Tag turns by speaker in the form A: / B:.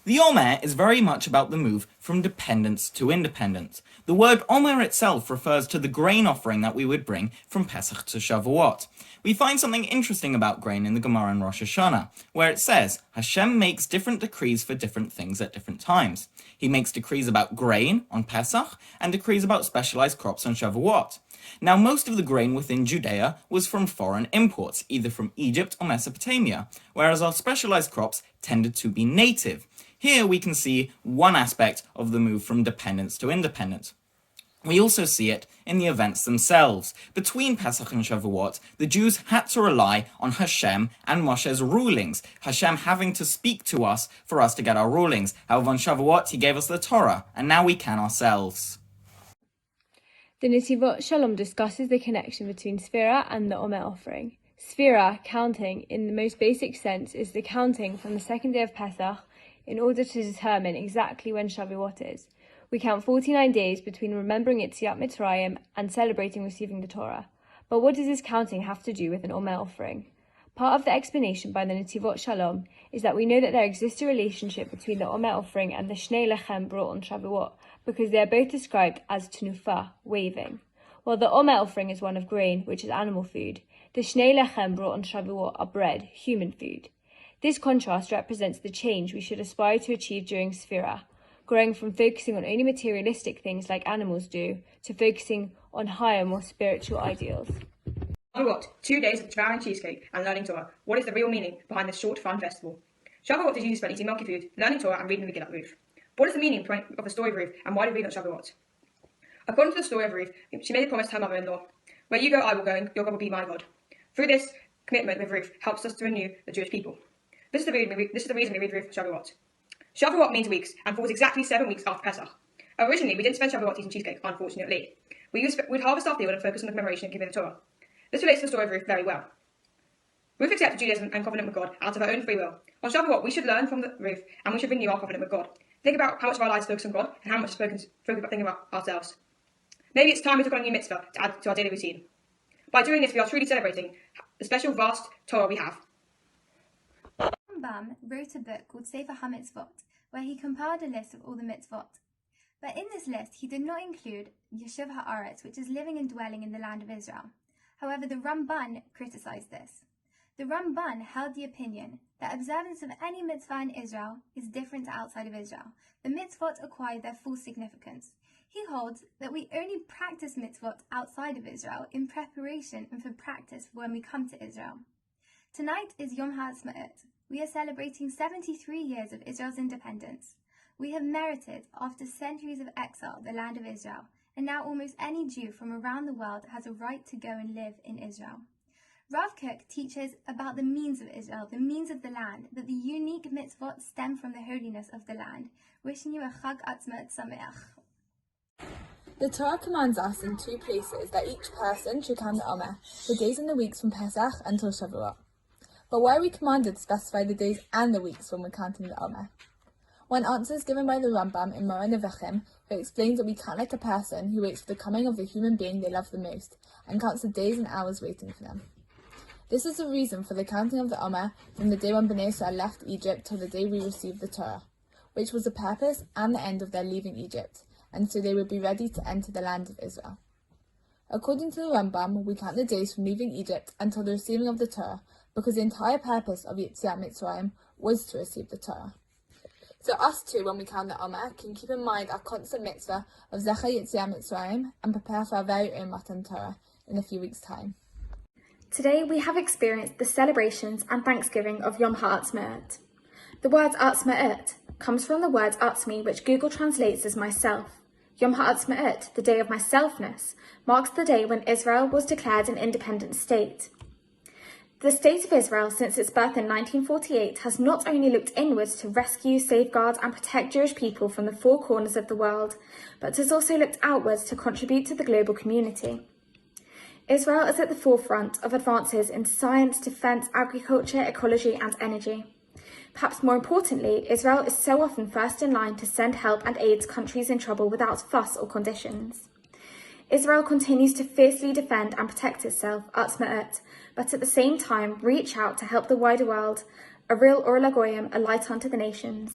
A: The HaOmer is very much about the move from dependence to independence. The word HaOmer itself refers to the grain offering that we would bring from Pesach to Shavuot. We find something interesting about grain in the Gemara in Rosh Hashanah, where it says, Hashem makes different decrees for different things at different times. He makes decrees about grain on Pesach, and decrees about specialized crops on Shavuot. Now, most of the grain within Judea was from foreign imports, either from Egypt or Mesopotamia, whereas our specialized crops tended to be native. Here we can see one aspect of the move from dependence to independence. We also see it in the events themselves. Between Pesach and Shavuot, the Jews had to rely on Hashem and Moshe's rulings, Hashem having to speak to us for us to get our rulings. However, on Shavuot, he gave us the Torah, and now we can ourselves.
B: The Netivot Shalom discusses the connection between Sefirat and the HaOmer offering. Sefirat, counting, in the most basic sense, is the counting from the second day of Pesach in order to determine exactly when Shavuot is. We count 49 days between remembering Yetziat Mitzrayim and celebrating receiving the Torah. But what does this counting have to do with an HaOmer offering? Part of the explanation by the Netivot Shalom is that we know that there exists a relationship between the HaOmer offering and the Shnei Lechem brought on Shavuot, because they are both described as tenufa, waving. While the HaOmer offering is one of grain, which is animal food, the Shnei Lechem brought on Shavuot are bread, human food. This contrast represents the change we should aspire to achieve during Sefirat, growing from focusing on only materialistic things like animals do, to focusing on higher, more spiritual ideals.
C: Shavuot, 2 days of devouring cheesecake and learning Torah. What is the real meaning behind this short, fun festival? Shavuot is used for eating milky food, learning Torah, and reading the Megillat Ruth. What is the meaning of the story of Ruth, and why do we read on Shavuot? According to the story of Ruth, she made a promise to her mother-in-law, "Where you go, I will go, and your God will be my God." Through this commitment with Ruth helps us to renew the Jewish people. This is the reason we read Ruth for Shavuot. Shavuot means weeks, and falls exactly 7 weeks after Pesach. Originally, we didn't spend Shavuot eating cheesecake, unfortunately. We'd harvest our field and focus on the commemoration and giving the Torah. This relates to the story of Ruth very well. Ruth accepted Judaism and covenant with God out of her own free will. On Shavuot, we should learn from Ruth, and we should renew our covenant with God. Think about how much of our lives focus on God, and how much focus about thinking about ourselves. Maybe it's time we took on a new mitzvah to add to our daily routine. By doing this, we are truly celebrating the special, vast Torah we have.
D: Rambam wrote a book called Sefer HaMitzvot, where he compiled a list of all the mitzvot. But in this list, he did not include Yeshiv HaOrot, which is living and dwelling in the land of Israel. However, the Ramban criticized this. The Ramban held the opinion that observance of any mitzvah in Israel is different to outside of Israel. The mitzvot acquire their full significance. He holds that we only practice mitzvot outside of Israel in preparation and for practice when we come to Israel. Tonight is Yom HaAtzmaut. We are celebrating 73 years of Israel's independence. We have merited, after centuries of exile, the land of Israel, and now almost any Jew from around the world has a right to go and live in Israel. Rav Kook teaches about the means of Israel, the means of the land, that the unique mitzvot stem from the holiness of the land. Wishing you a Chag Atzmaut Sameach.
E: The Torah commands us in 2 places that each person should count the HaOmer, the days and the weeks from Pesach until Shavuot. But why are we commanded to specify the days and the weeks when we're counting the HaOmer? One answer is given by the Rambam in Maurer who explains that we count like a person who waits for the coming of the human being they love the most, and counts the days and hours waiting for them. This is the reason for the counting of the HaOmer from the day when Bnei Israel left Egypt till the day we received the Torah, which was the purpose and the end of their leaving Egypt, and so they would be ready to enter the land of Israel. According to the Rambam, we count the days from leaving Egypt until the receiving of the Torah, because the entire purpose of Yetziat Mitzrayim was to receive the Torah. So us too, when we count the HaOmer, can keep in mind our constant mitzvah of Zecher Yetziat Mitzrayim and prepare for our very own Matan Torah in a few weeks' time.
F: Today we have experienced the celebrations and thanksgiving of Yom HaAtzmaut. The word Atzmaut comes from the word Atzmi, which Google translates as myself. Yom HaAtzmaut, the day of myselfness, marks the day when Israel was declared an independent state. The State of Israel, since its birth in 1948, has not only looked inwards to rescue, safeguard and protect Jewish people from the 4 corners of the world, but has also looked outwards to contribute to the global community. Israel is at the forefront of advances in science, defence, agriculture, ecology and energy. Perhaps more importantly, Israel is so often first in line to send help and aid countries in trouble without fuss or conditions. Israel continues to fiercely defend and protect itself, Atzmaut, but at the same time reach out to help the wider world, a real Or LaGoyim, a light unto the nations.